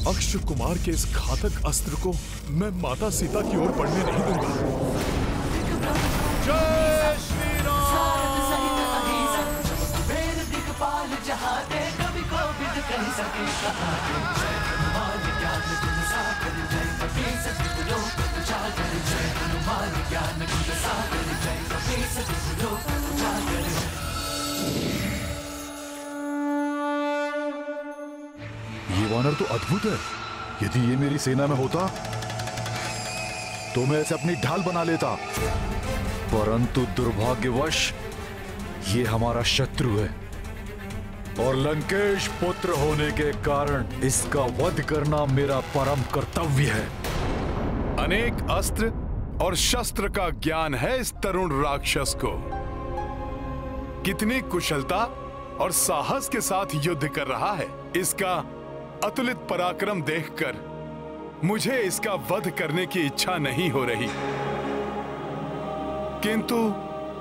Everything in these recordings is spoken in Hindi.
अक्ष कुमार के इस घातक अस्त्र को मैं माता सीता की ओर बढ़ने नहीं दूंगा। जय श्री ये वानर तो अद्भुत है। यदि ये मेरी सेना में होता तो मैं इसे अपनी ढाल बना लेता, परंतु दुर्भाग्यवश ये हमारा शत्रु है और लंकेश पुत्र होने के कारण इसका वध करना मेरा परम कर्तव्य है। अनेक अस्त्र और शस्त्र का ज्ञान है इस तरुण राक्षस को। कितनी कुशलता और साहस के साथ युद्ध कर रहा है। इसका अतुलित पराक्रम देखकर मुझे इसका वध करने की इच्छा नहीं हो रही, किंतु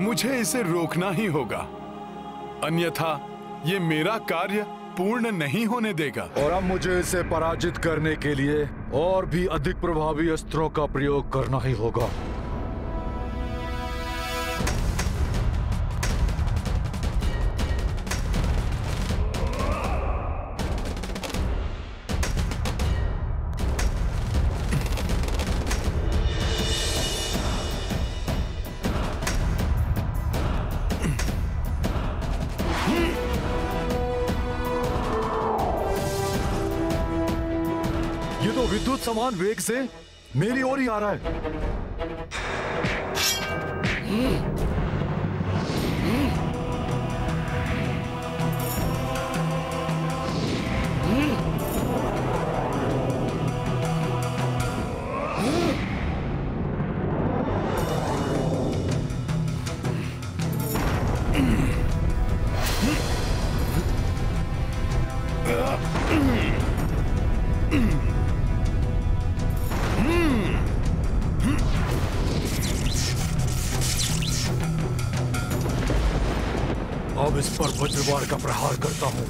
मुझे इसे रोकना ही होगा, अन्यथा ये मेरा कार्य पूर्ण नहीं होने देगा। और अब मुझे इसे पराजित करने के लिए और भी अधिक प्रभावी अस्त्रों का प्रयोग करना ही होगा। विद्युत समान वेग से मेरी ओर ही आ रहा है। अब इस पर वज्रवार का प्रहार करता हूं।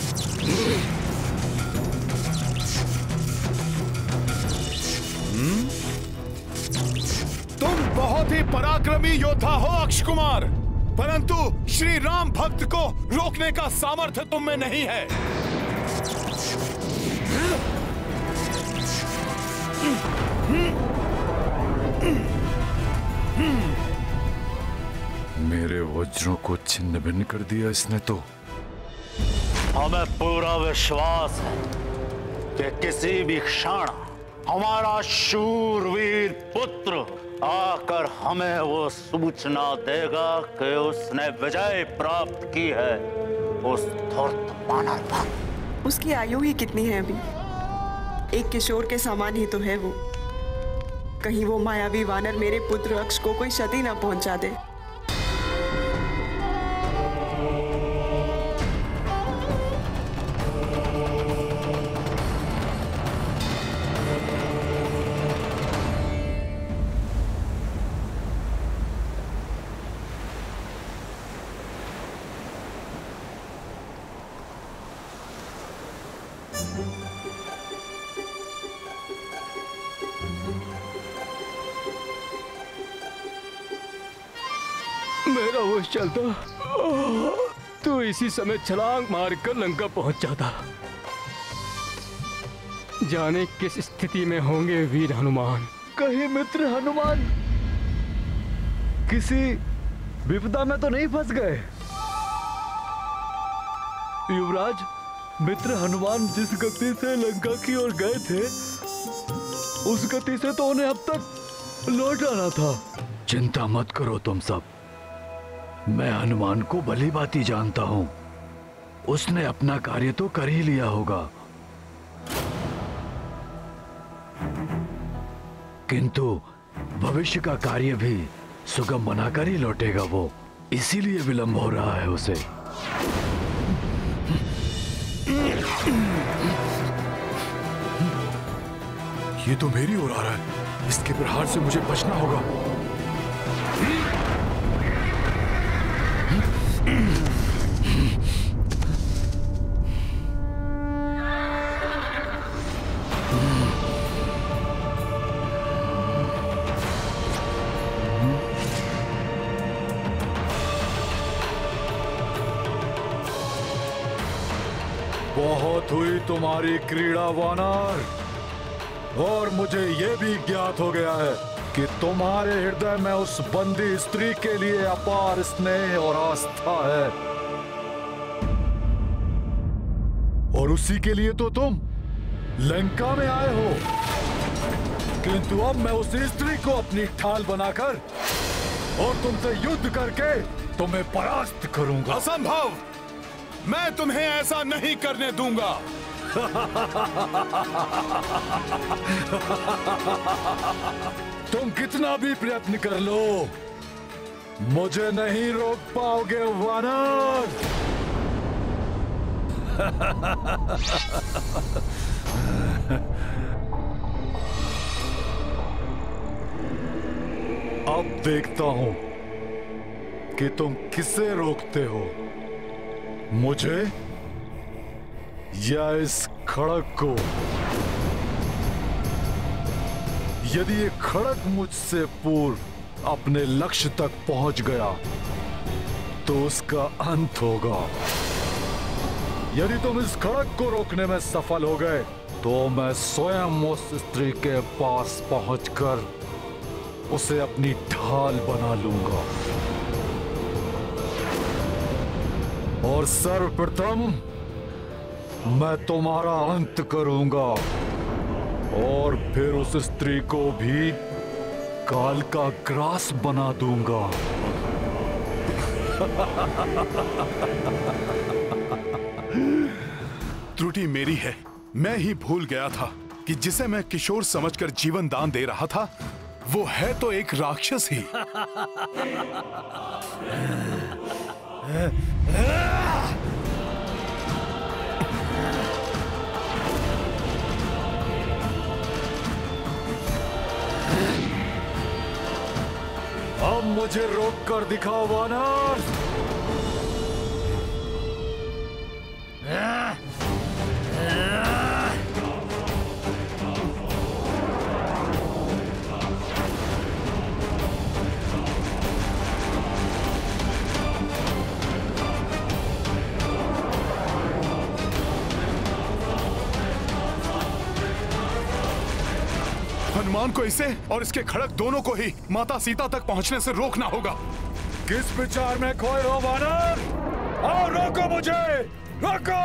तुम बहुत ही पराक्रमी योद्धा हो अक्ष कुमार, परंतु श्री राम भक्त को रोकने का सामर्थ्य तुम में नहीं है। मेरे वज्रों को छिन्न भिन्न कर दिया इसने तो। हमें पूरा विश्वास है कि किसी भी क्षण हमारा शूरवीर पुत्र आकर हमें वो सूचना देगा कि उसने विजय प्राप्त की है उस धूर्त वानर पर। उसकी आयु ही कितनी है अभी? एक किशोर के समान ही तो है वो। कहीं वो मायावी वानर मेरे पुत्र अक्ष को कोई क्षति ना पहुंचा दे। मेरा होश चलता तो इसी समय छलांग मारकर लंका पहुंच जाता। जाने किस स्थिति में होंगे वीर हनुमान। कहीं मित्र हनुमान किसी विपदा में तो नहीं फंस गए? युवराज, मित्र हनुमान जिस गति से लंका की ओर गए थे उस गति से तो उन्हें अब तक लौट आना था। चिंता मत करो तुम सब, मैं हनुमान को भली भांति जानता हूं। उसने अपना कार्य तो कर ही लिया होगा, किंतु भविष्य का कार्य भी सुगम बनाकर ही लौटेगा वो, इसीलिए विलंब हो रहा है उसे। ये तो मेरी ओर आ रहा है, इसके प्रहार से मुझे बचना होगा। समाप्त हुई तुम्हारी क्रीड़ा वानर, और मुझे यह भी ज्ञात हो गया है कि तुम्हारे हृदय में उस बंदी स्त्री के लिए अपार स्नेह और आस्था है, और उसी के लिए तो तुम लंका में आए हो। किंतु अब मैं उस स्त्री को अपनी ढाल बनाकर और तुमसे युद्ध करके तुम्हें परास्त करूंगा। असंभव! मैं तुम्हें ऐसा नहीं करने दूंगा। तुम कितना भी प्रयत्न कर लो, मुझे नहीं रोक पाओगे वानर। अब देखता हूं कि तुम किसे रोकते हो, मुझे या इस खड़ग को। यदि ये खड़ग मुझसे पूर्व अपने लक्ष्य तक पहुंच गया तो उसका अंत होगा। यदि तुम इस खड़ग को रोकने में सफल हो गए तो मैं स्वयं उस स्त्री के पास पहुंचकर उसे अपनी ढाल बना लूंगा, और सर्वप्रथम मैं तुम्हारा अंत करूंगा, और फिर उस स्त्री को भी काल का ग्रास बना दूंगा। त्रुटि मेरी है। मैं ही भूल गया था कि जिसे मैं किशोर समझकर जीवन दान दे रहा था वो है तो एक राक्षस ही। अब मुझे रोक कर दिखाओ वानर। हनुमान को इसे और इसके खड़ग दोनों को ही माता सीता तक पहुंचने से रोकना होगा। किस विचार में खोए हो वानर? आओ रोको मुझे, रोको।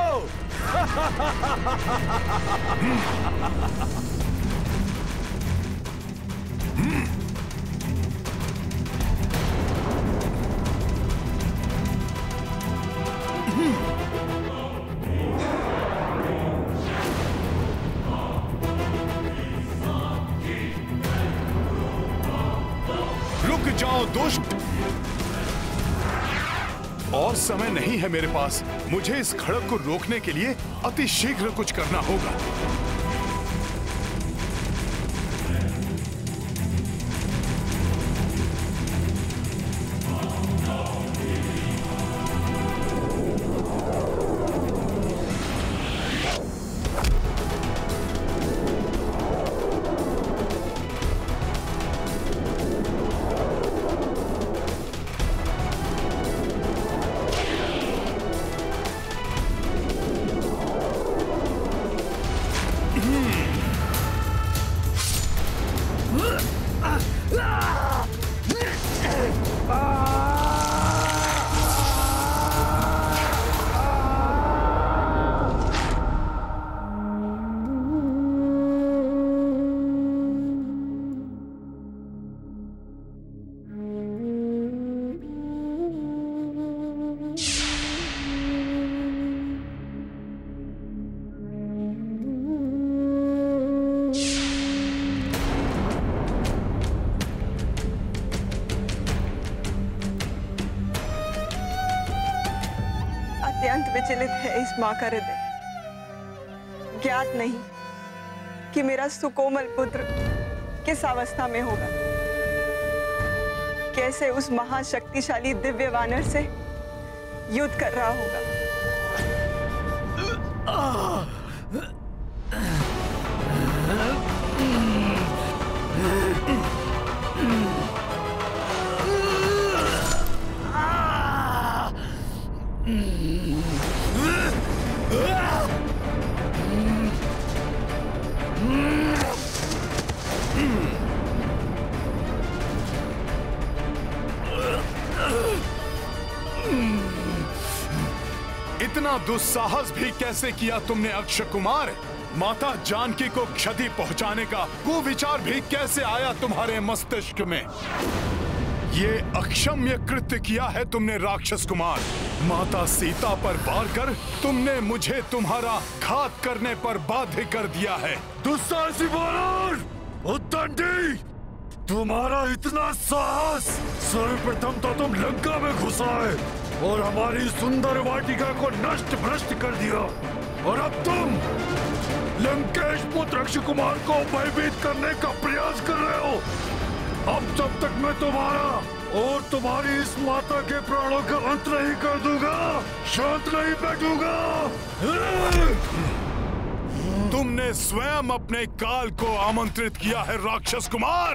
रुक जाओ दुष्ट, और समय नहीं है मेरे पास। मुझे इस खड़ग को रोकने के लिए अति शीघ्र कुछ करना होगा। अत्यंत विचलित है इस मां का हृदय। ज्ञात नहीं कि मेरा सुकोमल पुत्र किस अवस्था में होगा, कैसे उस महाशक्तिशाली दिव्य वानर से युद्ध कर रहा होगा। इतना दुस्साहस भी कैसे किया तुमने अक्षय कुमार? माता जानकी को क्षति पहुंचाने का वो विचार भी कैसे आया तुम्हारे मस्तिष्क में? ये अक्षम्य कृत्य किया है तुमने राक्षस कुमार। माता सीता पर वार कर तुमने मुझे तुम्हारा घात करने पर बाध्य कर दिया है। दुस्साहसी वानर, उद्दंडी, तुम्हारा इतना साहस! सर्वप्रथम तो तुम लंका में घुस आए और हमारी सुंदर वाटिका को नष्ट भ्रष्ट कर दिया, और अब तुम लंकेश पुत्र अक्षय कुमार को भयभीत करने का प्रयास कर रहे हो। अब जब तक मैं तुम्हारा और तुम्हारी इस माता के प्राणों का अंत नहीं कर दूंगा, शांत नहीं बैठूंगा। तुमने स्वयं अपने काल को आमंत्रित किया है राक्षस कुमार।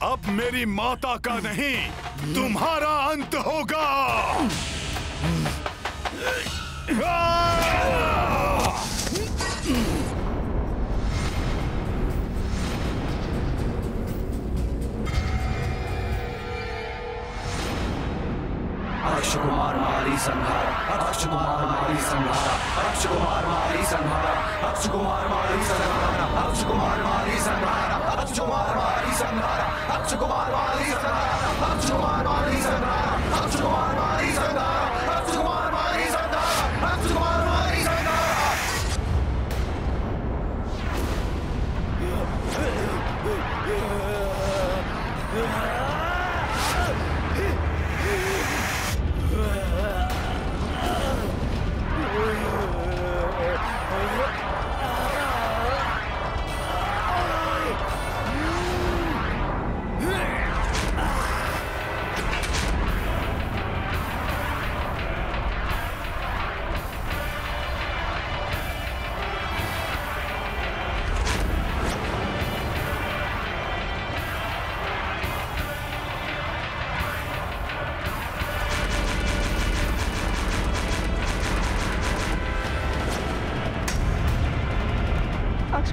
अब मेरी माता का नहीं, तुम्हारा अंत होगा। अक्षय कुमार मारी संहार, अक्षय कुमार मारी संहार, अक्षय कुमार मारी संहार, अक्षय कुमार मारी संहार, अक्षय कुमार मारी संहार, अक्षय कुमार मारी संहार, अक्षय कुमार मारी संहार, अक्षय कुमार मारी संहार, अक्षय कुमार मारी संहार, अक्षय कुमार मारी संहार, अक्षय कुमार मारी संहार।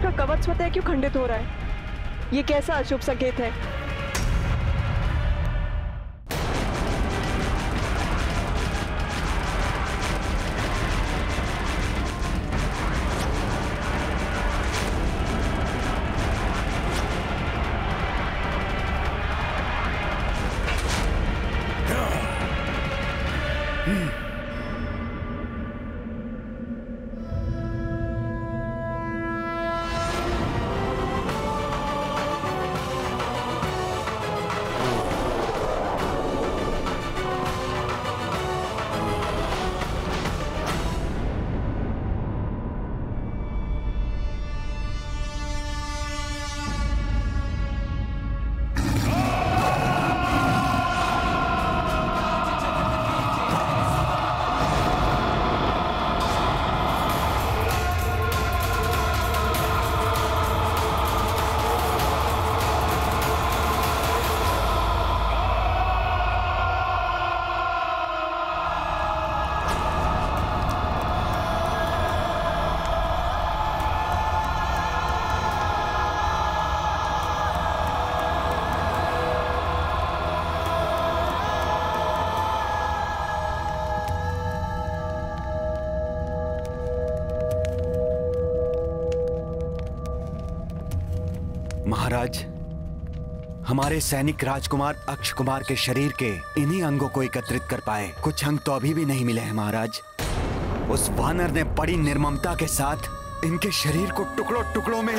का कवच स्वतः क्यों खंडित हो रहा है? ये कैसा अशुभ संकेत है? महाराज, हमारे सैनिक राजकुमार अक्षय कुमार के शरीर के इन्हीं अंगों को एकत्रित कर पाए। कुछ अंग तो अभी भी नहीं मिले हैं महाराज। उस वानर ने बड़ी निर्ममता के साथ इनके शरीर को टुकड़ों टुकड़ों में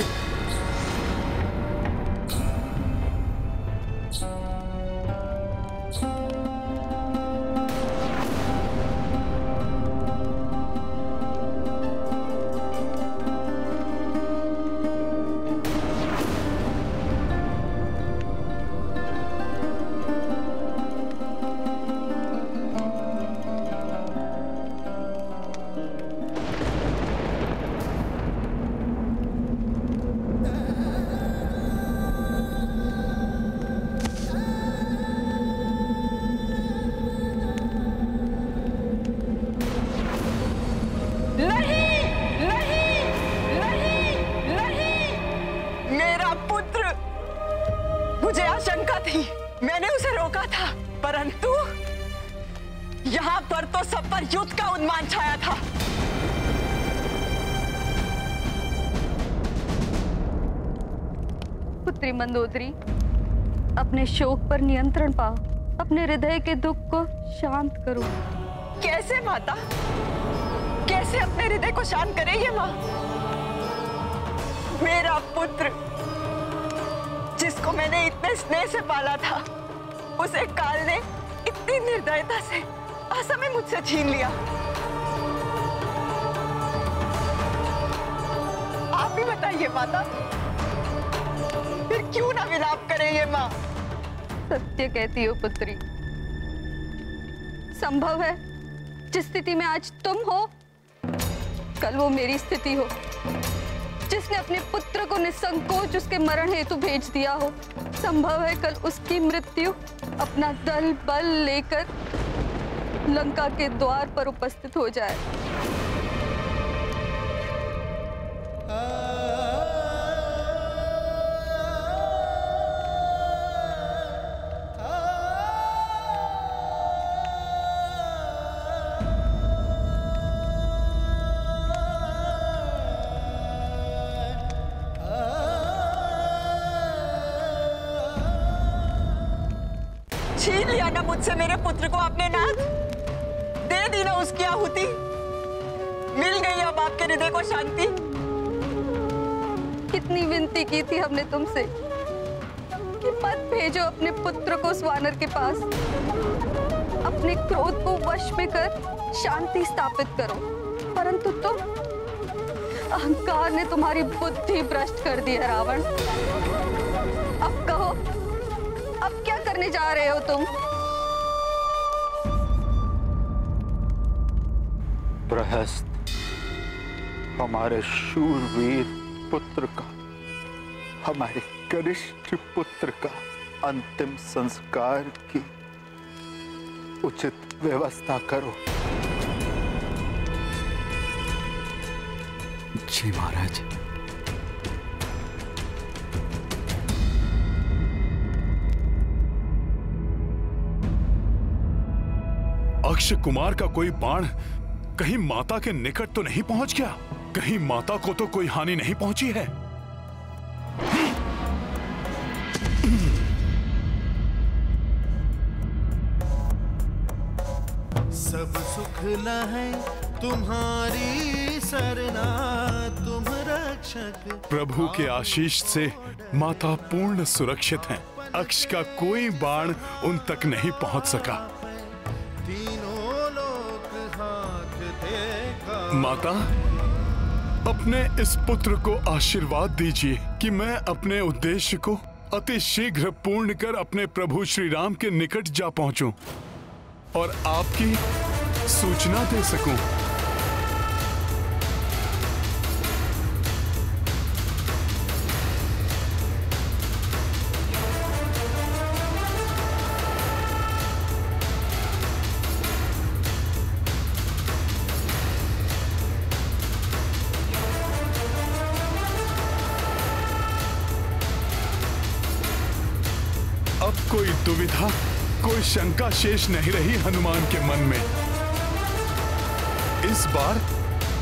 यहाँ पर तो सब पर युद्ध का उन्माद छाया था। पुत्री मंदोदरी, अपने शोक पर नियंत्रण पाओ, अपने हृदय के दुख को शांत करो। कैसे माता, कैसे अपने हृदय को शांत करे ये माँ? मेरा पुत्र जिसको मैंने इतने स्नेह से पाला था, उसे काल ने इतनी निर्दयता से असमय मुझसे छीन लिया। आप ही बताइए माता, फिर क्यों ना विलाप करे ये माँ? सत्य कहती हो पुत्री। संभव है जिस स्थिति में आज तुम हो, कल वो मेरी स्थिति हो। जिसने अपने पुत्र को निसंकोच उसके मरण हेतु भेज दिया हो, संभव है कल उसकी मृत्यु अपना दल बल लेकर लंका के द्वार पर उपस्थित हो जाए। छीन लिया ना मुझसे मेरे पुत्र को आपने नाथ, दे दी ना उसकी आहुति, मिल गई अब आपके हृदय को शांति। कितनी विनती की थी हमने तुमसे कि मत भेजो अपने पुत्र को उस वानर के पास, अपने क्रोध को वश में कर शांति स्थापित करो, परंतु तुम, अहंकार ने तुम्हारी बुद्धि भ्रष्ट कर दी है रावण। अब कहो, अब क्या करने जा रहे हो तुम? प्रहस्त हमारे शूरवीर पुत्र का, हमारे कनिष्ठ पुत्र का अंतिम संस्कार की उचित व्यवस्था करो। जी महाराज। अक्षय कुमार का कोई बाण कहीं माता के निकट तो नहीं पहुंच गया? कहीं माता को तो कोई हानि नहीं पहुंची है? सब सुख लहै तुम्हारी सरना, तुम रक्षक। प्रभु के आशीष से माता पूर्ण सुरक्षित हैं। अक्ष का कोई बाण उन तक नहीं पहुंच सका। माता, अपने इस पुत्र को आशीर्वाद दीजिए कि मैं अपने उद्देश्य को अति शीघ्र पूर्ण कर अपने प्रभु श्री राम के निकट जा पहुंचूं और आपकी सूचना दे सकूं। अब कोई दुविधा, कोई शंका शेष नहीं रही हनुमान के मन में। इस बार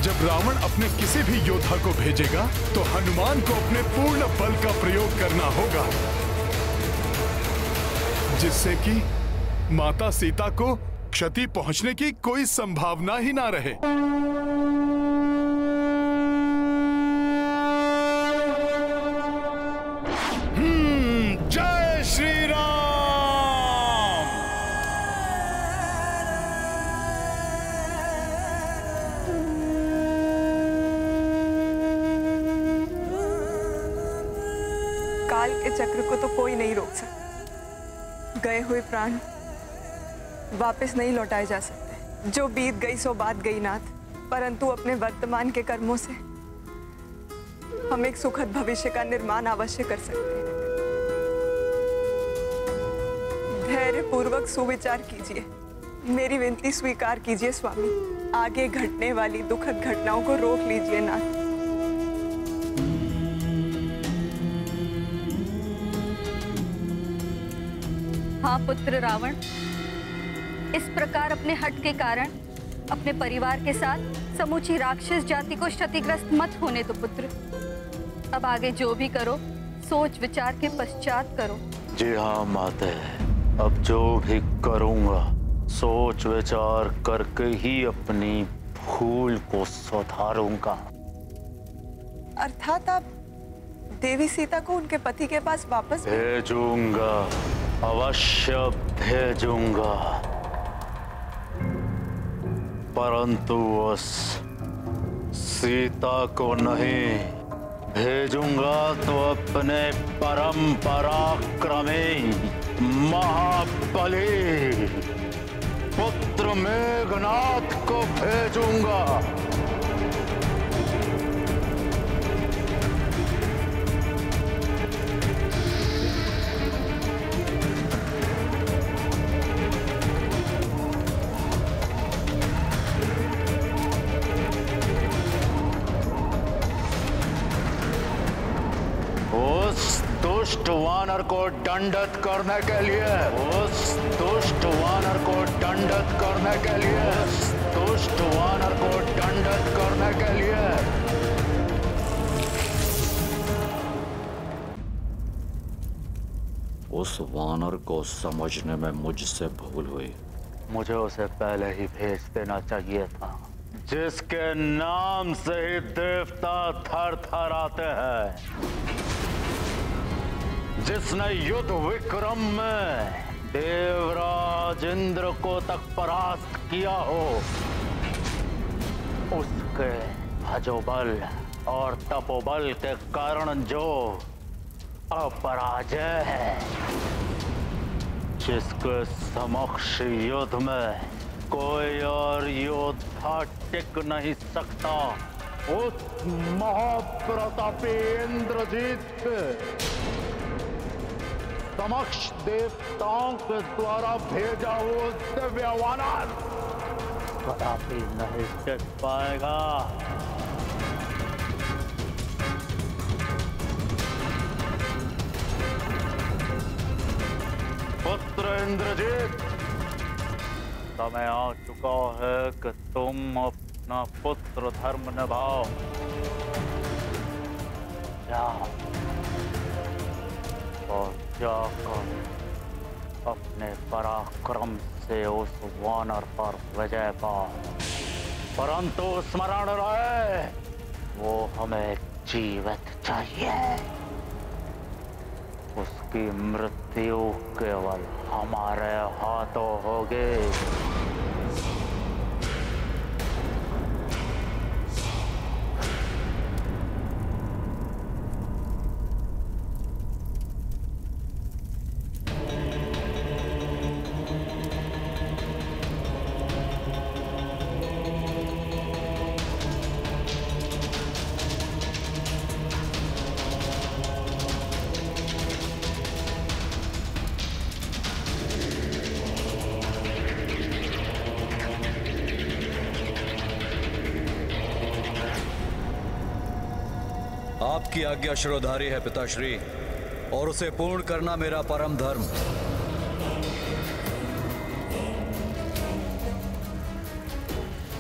जब रावण अपने किसी भी योद्धा को भेजेगा तो हनुमान को अपने पूर्ण बल का प्रयोग करना होगा, जिससे कि माता सीता को क्षति पहुंचने की कोई संभावना ही ना रहे। जय श्री राम। काल के चक्र को तो कोई नहीं रोक सकता। गए हुए प्राण वापस नहीं लौटाए जा सकते। जो बीत गई सो बात गई नाथ, परंतु अपने वर्तमान के कर्मों से हम एक सुखद भविष्य का निर्माण अवश्य कर सकते हैं। धैर्य पूर्वक सुविचार कीजिए, मेरी विनती स्वीकार कीजिए स्वामी। आगे घटने वाली दुखद घटनाओं को रोक लीजिए नाथ। हाँ पुत्र रावण, इस प्रकार अपने हट के कारण अपने परिवार के साथ समूची राक्षस जाति को क्षतिग्रस्त मत होने दो पुत्र। अब आगे जो भी करो सोच विचार के पश्चात करो। जी हाँ माते, अब जो भी करूंगा सोच विचार करके ही अपनी भूल को सुधारूंगा। अर्थात आप देवी सीता को उनके पति के पास वापस भेजूंगा, अवश्य भेजूंगा, परंतु उस सीता को नहीं भेजूंगा तो अपने परम पराक्रमी महाबली पुत्र मेघनाथ को भेजूंगा। दुष्ट वानर को दंडित करने के लिए, उस दुष्ट वानर को दंडित करने के लिए, दुष्ट वानर को दंडित करने के लिए। उस वानर को समझने में मुझसे भूल हुई। मुझे उसे पहले ही भेज देना चाहिए था, जिसके नाम से ही देवता थर थर आते हैं, जिसने युद्ध विक्रम में देवराज इंद्र को तक परास्त किया हो, उसके भजोबल और तपोबल के कारण जो अपराजय है, जिसके समक्ष युद्ध में कोई और योद्धा टिक नहीं सकता, उस महाप्रतापी इंद्रजीत के समक्ष देवताओं के द्वारा भेजा हुआ दिव्य वानर कदापि नहीं टिक पाएगा। पुत्र इंद्रजीत, समय आ चुका है कि तुम अपना पुत्र धर्म निभाओ। जाओ और जाकर अपने पराक्रम से उस वानर पर विजय पाओ, परंतु स्मरण रहे वो हमें जीवित चाहिए। उसकी मृत्यु केवल हमारे हाथों होगी। आपकी आज्ञा शिरोधारी है पिताश्री, और उसे पूर्ण करना मेरा परम धर्म।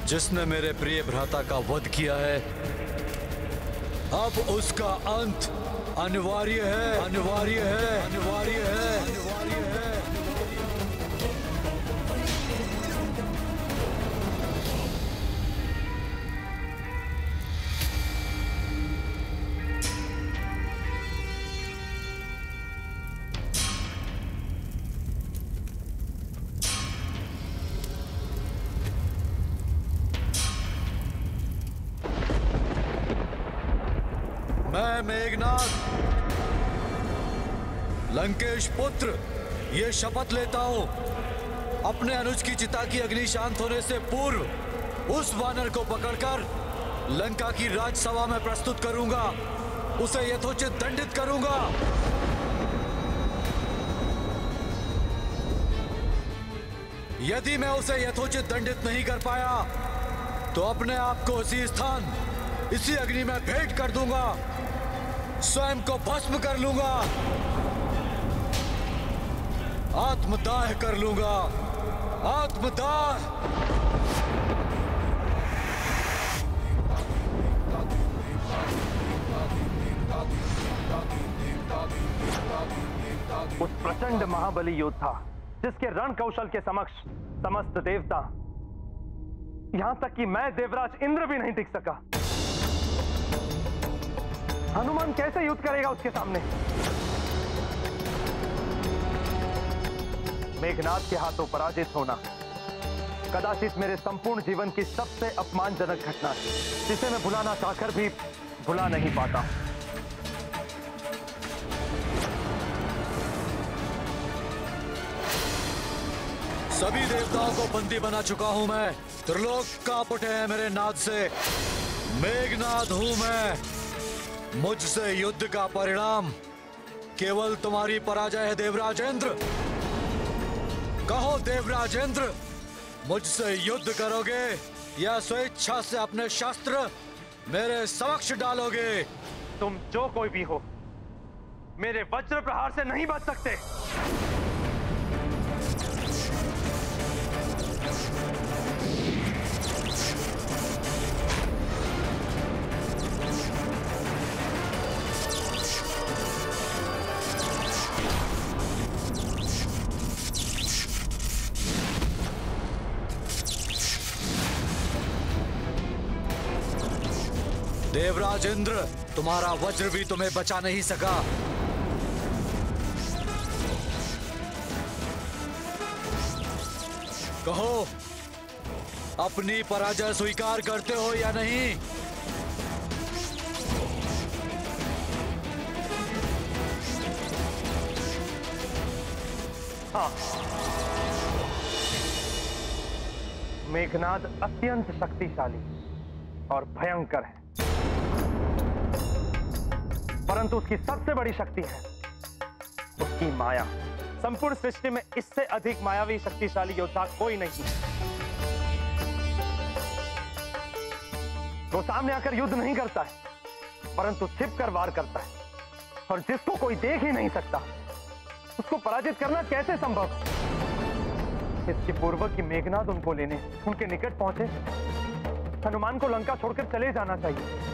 जिसने मेरे प्रिय भ्राता का वध किया है, अब उसका अंत अनिवार्य है, अनिवार्य है, अनिवार्य है, अनिवार्य है। मैं मेघनाथ लंकेश पुत्र ये शपथ लेता हूं, अपने अनुज की चिता की अग्नि शांत होने से पूर्व उस वानर को पकड़कर लंका की राजसभा में प्रस्तुत करूंगा, उसे यथोचित दंडित करूंगा। यदि मैं उसे यथोचित दंडित नहीं कर पाया तो अपने आप को इसी स्थान, इसी अग्नि में भेंट कर दूंगा, स्वयं को भस्म कर लूंगा, आत्मदाह कर लूंगा। आत्मदाह। उस प्रचंड महाबली योद्धा जिसके रण कौशल के समक्ष समस्त देवता, यहां तक कि मैं देवराज इंद्र भी नहीं टिक सका। हनुमान कैसे युद्ध करेगा उसके सामने? मेघनाद के हाथों पराजित होना कदाचित मेरे संपूर्ण जीवन की सबसे अपमानजनक घटना है, जिसे मैं भुलाना चाहकर भी भुला नहीं पाता। सभी देवताओं को बंदी बना चुका हूं मैं। त्रिलोक कांप उठे हैं मेरे नाद से। मेघनाद हूं मैं। मुझसे युद्ध का परिणाम केवल तुम्हारी पराजय है देवराजेंद्र। कहो देवराजेंद्र, मुझसे युद्ध करोगे या स्वेच्छा से अपने शस्त्र मेरे समक्ष डालोगे? तुम जो कोई भी हो, मेरे वज्र प्रहार से नहीं बच सकते। देवराज इंद्र, तुम्हारा वज्र भी तुम्हें बचा नहीं सका। कहो, अपनी पराजय स्वीकार करते हो या नहीं? हाँ, मेघनाद अत्यंत शक्तिशाली और भयंकर है, परंतु उसकी सबसे बड़ी शक्ति है उसकी माया। संपूर्ण सृष्टि में इससे अधिक मायावी शक्तिशाली योद्धा कोई नहीं। वो सामने आकर युद्ध नहीं करता है, परंतु छिपकर वार करता है, और जिसको कोई देख ही नहीं सकता उसको पराजित करना कैसे संभव? इसके पूर्व कि मेघनाद उनको लेने उनके निकट पहुंचे, हनुमान को लंका छोड़कर चले जाना चाहिए।